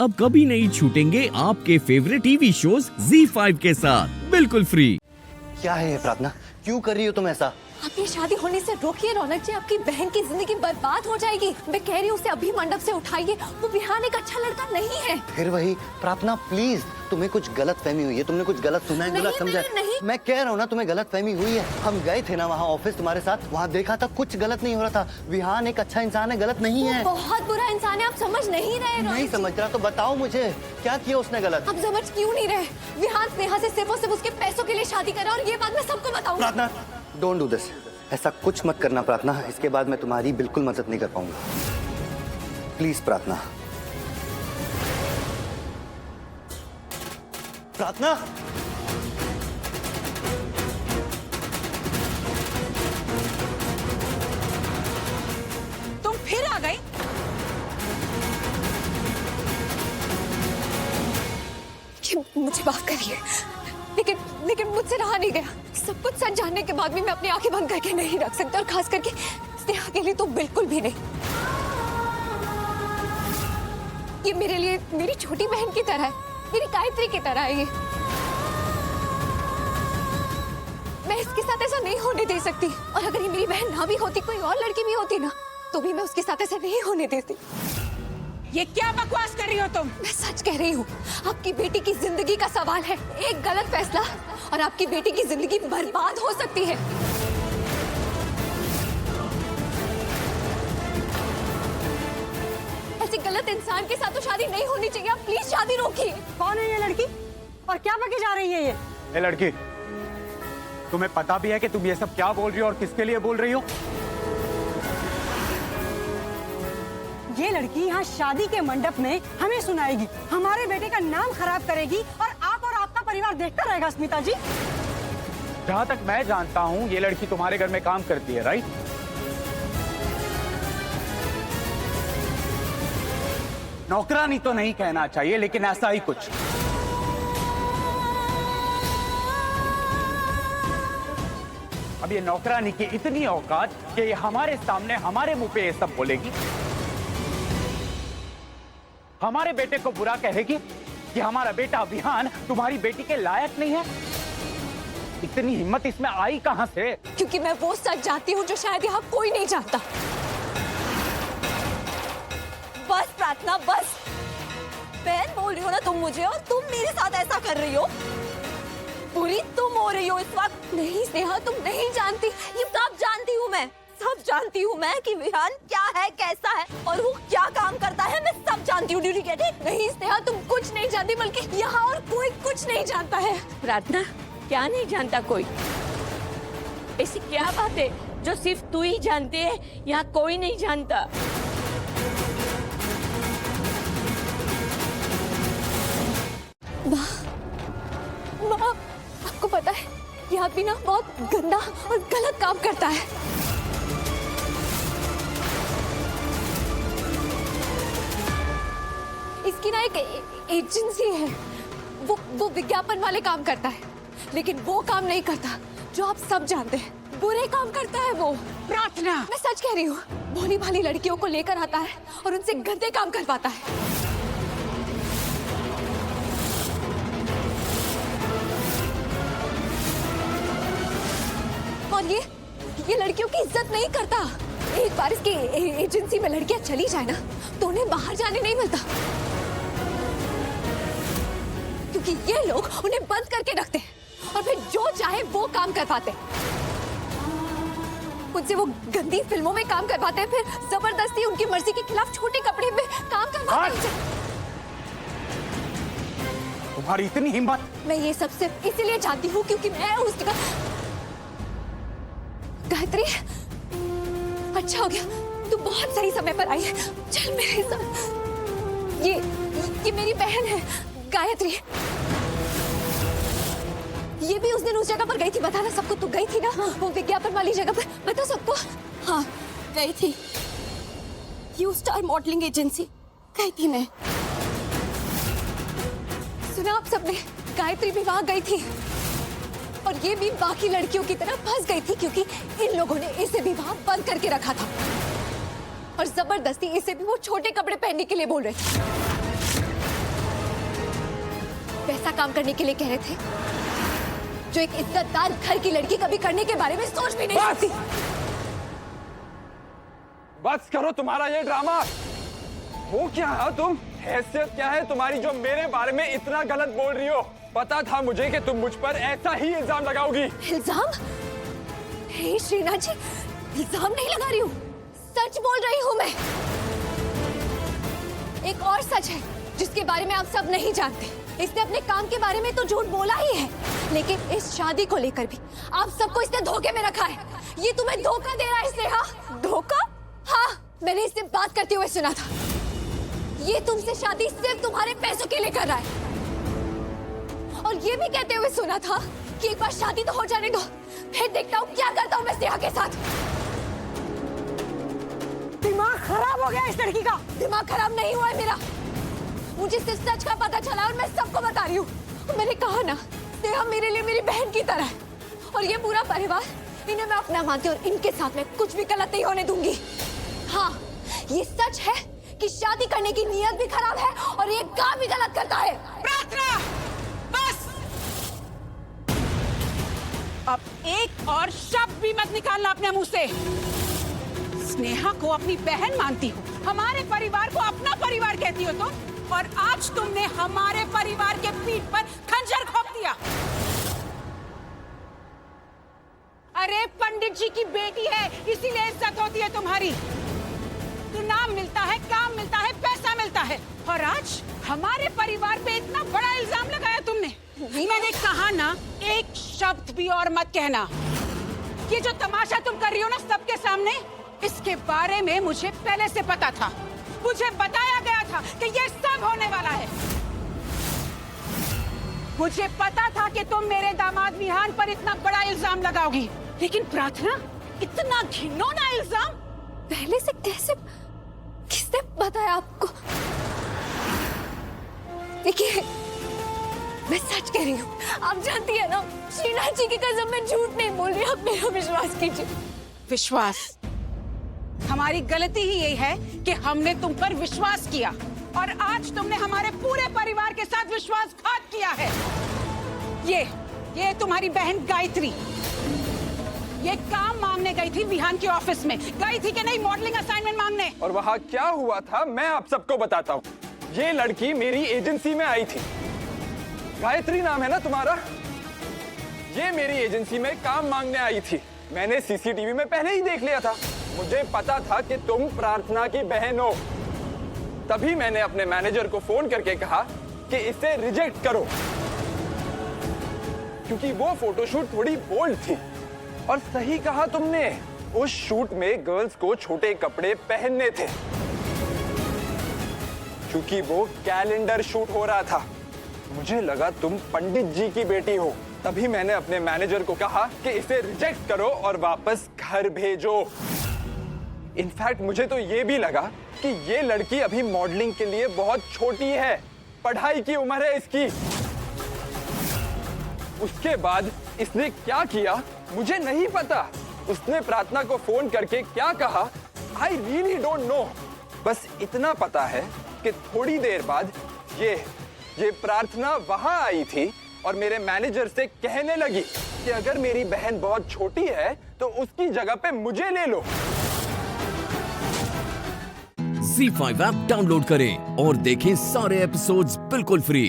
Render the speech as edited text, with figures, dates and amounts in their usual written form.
अब कभी नहीं छूटेंगे आपके फेवरेट टीवी शोज ZEE5 के साथ बिल्कुल फ्री। क्या है ये प्रार्थना, क्यों कर रही हो तुम ऐसा? आप ये शादी होने से रोकिए रौनक जी, आपकी बहन की जिंदगी बर्बाद हो जाएगी। मैं कह रही हूँ उसे अभी मंडप से उठाइए, वो विहान एक अच्छा लड़का नहीं है। फिर वही प्रार्थना, प्लीज, तुम्हें कुछ गलत फहमी हुई है, तुमने कुछ गलत सुना है, गलत समझा है। नहीं। मैं कह रहा हूँ ना, तुम्हें गलत फहमी हुई है। हम गए थे ना वहाँ ऑफिस तुम्हारे साथ, वहाँ देखा था कुछ गलत नहीं हो रहा था। विहान एक अच्छा इंसान है, गलत नहीं है। बहुत बुरा इंसान है, आप समझ नहीं रहे। नहीं समझ रहा तो बताओ मुझे, क्या किया उसने गलत? आप समझ क्यों नहीं रहे? विहान स्नेहा से सिर्फ और सिर्फ उसके पैसों के लिए शादी कर रहा है और ये बात मैं सबको बताऊंगा। प्रार्थना, डोंट डू दिस, ऐसा कुछ मत करना प्रार्थना, इसके बाद मैं तुम्हारी बिल्कुल मदद नहीं कर पाऊंगा। प्लीज प्रार्थना। प्रार्थना, तुम फिर आ गई? मुझे माफ करिए, लेकिन मुझसे रहा नहीं गया। सब कुछ सच जानने के बाद भी मैं अपनी आंखें बंद करके नहीं रख सकता, और खास करके स्नेहा के लिए तो बिल्कुल भी नहीं। ये मेरे लिए मेरी छोटी बहन की तरह है, मेरी गायत्री की तरह है। ये मैं इसके साथ ऐसा नहीं होने दे सकती, और अगर ये मेरी बहन ना भी होती, कोई और लड़की भी होती ना, तो भी मैं उसके साथ ऐसा नहीं होने देती। ये क्या बकवास कर रही हो तुम? मैं सच कह रही हूँ, आपकी बेटी की जिंदगी का सवाल है। एक गलत फैसला और आपकी बेटी की जिंदगी बर्बाद हो सकती है। ऐसे गलत इंसान के साथ तो शादी नहीं होनी चाहिए। आप प्लीज शादी रोकिए। कौन है ये लड़की और क्या बकी जा रही है ये? ए लड़की, तुम्हें पता भी है कि तुम ये सब क्या बोल रही हो और किसके लिए बोल रही हो? ये लड़की यहाँ शादी के मंडप में हमें सुनाएगी, हमारे बेटे का नाम खराब करेगी, और आपका परिवार देखता रहेगा। स्मिता जी, जहाँ तक मैं जानता हूँ ये लड़की तुम्हारे घर में काम करती है, राइट? नौकरानी तो नहीं कहना चाहिए, लेकिन ऐसा ही कुछ। अब ये नौकरानी की इतनी औकात कि ये हमारे सामने हमारे मुंह पे ये सब बोलेगी, हमारे बेटे को बुरा कहेगी कि हमारा बेटा विहान तुम्हारी बेटी के लायक नहीं है। इतनी हिम्मत इसमें आई कहां से? क्योंकि मैं वो सच जानती हूँ जो शायद यहाँ कोई नहीं जानता। बस प्रार्थना, बस। बहन बोल रही हो ना तुम मुझे, और तुम मेरे साथ ऐसा कर रही हो। पूरी तुम हो रही हो इस वक्त। नहीं स्नेहा, तुम नहीं जानती। ये सब जानती हूँ मैं, सब जानती हूँ मैं कि विहान क्या है, कैसा है, और वो क्या काम करता है। मैं सब जानती हूँ। नहीं स्नेहा, तुम कुछ नहीं जानती, बल्कि यहाँ और कोई कुछ नहीं जानता है। प्रार्थना, क्या नहीं जानता कोई? ऐसी क्या बात है जो सिर्फ तू ही जानती है, यहाँ कोई नहीं जानता? माँ, आपको पता है ये आदमी ना बहुत गंदा और गलत काम करता है। इसकी ना एक एजेंसी है, वो विज्ञापन वाले काम करता है, लेकिन वो काम नहीं करता जो आप सब जानते हैं। बुरे काम करता है वो। प्रार्थना, मैं सच कह रही हूँ, भोली भाली लड़कियों को लेकर आता है और उनसे गंदे काम करवाता है। और ये लड़कियों की इज्जत नहीं करता। एक बार इसकी एजेंसी में लड़कियां चली जाए ना, तो उन्हें बाहर जाने नहीं मिलता, क्योंकि ये लोग उन्हें बंद करके रखते हैं और फिर जो चाहे वो काम करवाते हैं। उनसे वो गंदी फिल्मों में काम करवाते हैं, फिर जबरदस्ती उनकी मर्जी के खिलाफ छोटे कपड़े में काम करवाते हैं। तुम्हारी इतनी हिम्मत? मैं ये सब सिर्फ इसीलिए जानती हूँ क्योंकि मैं उसका। गायत्री, अच्छा हो गया तू बहुत सही समय पर आई है। चल मेरे साथ। ये मेरी बहन है गायत्री। ये भी उस दिन उस जगह पर गई थी, बताना सबको। तू गई थी ना? हाँ। वो विज्ञापन वाली जगह पर, बता सबको। हाँ गई थी, यू स्टार मॉडलिंग एजेंसी गई थी मैं। सुना आप सबने, गायत्री भी वहां गई थी, और ये भी बाकी लड़कियों की तरह फंस गई थी, क्योंकि इन लोगों ने इसे भी वहां बंद करके रखा था और जबरदस्ती इसे भी वो छोटे कपड़े पहनने के लिए बोल रहे थे। ऐसा काम करने के लिए कह रहे थे जो एक इज्जतदार घर की लड़की कभी करने के बारे में सोच भी नहीं सकती। बस करो तुम्हारा ये ड्रामा। हो क्या है तुम? हैसियत क्या है तुम्हारी जो मेरे बारे में इतना गलत बोल रही हो? पता था मुझे कि तुम मुझ पर ऐसा ही इल्जाम लगाओगी। इल्जाम? हे श्रीनाथ जी, इल्जाम नहीं लगा रही हूँ, सच बोल रही हूँ मैं। एक और सच है जिसके बारे में आप सब नहीं जानते। इसने अपने काम के बारे में तो झूठ बोला ही है, लेकिन इस शादी को लेकर भी आप सबको इसने धोखे में रखा है। ये तुम्हें धोखा दे रहा है स्नेहा। धोखा? हाँ, मैंने इससे बात करते हुए सुना था। ये तुमसे शादी सिर्फ तुम्हारे पैसों के लिए कर रहा है, और ये भी कहते हुए सुना था कि एक बार शादी तो हो जाने दो, फिर देखता हूँ क्या करता हूँ मैं स्नेहा के साथ। दिमाग खराब हो गया इस लड़की का। दिमाग खराब नहीं हुआ है मेरा, मुझे सिर्फ सच का पता चला और मैं सबको बता रही हूँ। मैंने कहा ना, स्नेहा मेरे लिए मेरी बहन की तरह है, और ये पूरा परिवार, इन्हें मैं अपना मानती हूँ और इनके साथ में कुछ भी गलत नहीं होने दूंगी। हाँ, ये सच है कि शादी करने की नीयत भी खराब है और ये काम भी गलत करता है। प्रार्थना, बस। अब एक और शब्द भी मत निकालना अपने मुंह से। स्नेहा को अपनी बहन मानती हो, हमारे परिवार को अपना परिवार कहती हो तुम, और आज तुमने हमारे परिवार के पीठ पर खंजर घोंप दिया। अरे पंडित जी की बेटी है, इसीलिए इज्जत होती है तुम्हारी। तो नाम मिलता है, काम मिलता है, पैसा मिलता है, और आज हमारे परिवार पे इतना बड़ा इल्जाम लगाया तुमने। मैंने कहा ना, एक शब्द भी और मत कहना। ये जो तमाशा तुम कर रही हो ना सबके सामने, इसके बारे में मुझे पहले से पता था। मुझे बताया गया था कि ये सब होने वाला है। मुझे पता था कि तुम मेरे दामाद विहान पर इतना बड़ा इल्जाम लगाओगी, लेकिन प्रार्थना, इतना घिनौना इल्जाम पहले से कैसे? किसने बताया आपको? देखिए, मैं सच कह रही हूँ, आप जानती है ना, श्रीनाथ जी की कसम मैं झूठ नहीं बोल रही, आप मेरा विश्वास कीजिए। विश्वास? हमारी गलती ही यही है कि हमने तुम पर विश्वास किया, और आज तुमने हमारे पूरे परिवार के साथ विश्वासघात किया है। ये तुम्हारी बहन गायत्री, ये काम मांगने गई थी विहान के ऑफिस में, गई थी कि नहीं मॉडलिंग असाइनमेंट मांगने? और वहाँ क्या हुआ था मैं आप सबको बताता हूँ। ये लड़की मेरी एजेंसी में आई थी। गायत्री नाम है ना तुम्हारा? ये मेरी एजेंसी में काम मांगने आई थी। मैंने सीसीटीवी में पहले ही देख लिया था। मुझे पता था कि तुम प्रार्थना की बहन हो। तभी मैंने अपने मैनेजर को फोन करके कहा कि इसे रिजेक्ट करो, क्योंकि वो फोटोशूट थोड़ी बोल्ड थी। और सही कहा तुमने, उस शूट में गर्ल्स को छोटे कपड़े पहनने थे, क्योंकि वो कैलेंडर शूट हो रहा था। मुझे लगा तुम पंडित जी की बेटी हो, तभी मैंने अपने मैनेजर को कहा कि इसे रिजेक्ट करो और वापस घर भेजो। इनफैक्ट मुझे तो ये भी लगा कि ये लड़की अभी मॉडलिंग के लिए बहुत छोटी है, पढ़ाई की उम्र है इसकी। उसके बाद इसने क्या किया मुझे नहीं पता। उसने प्रार्थना को फोन करके क्या कहा, आई रियली डोंट नो। बस इतना पता है कि थोड़ी देर बाद ये प्रार्थना वहां आई थी और मेरे मैनेजर से कहने लगी कि अगर मेरी बहन बहुत छोटी है तो उसकी जगह पे मुझे ले लो। ZEE5 ऐप डाउनलोड करें और देखें सारे एपिसोड्स बिल्कुल फ्री।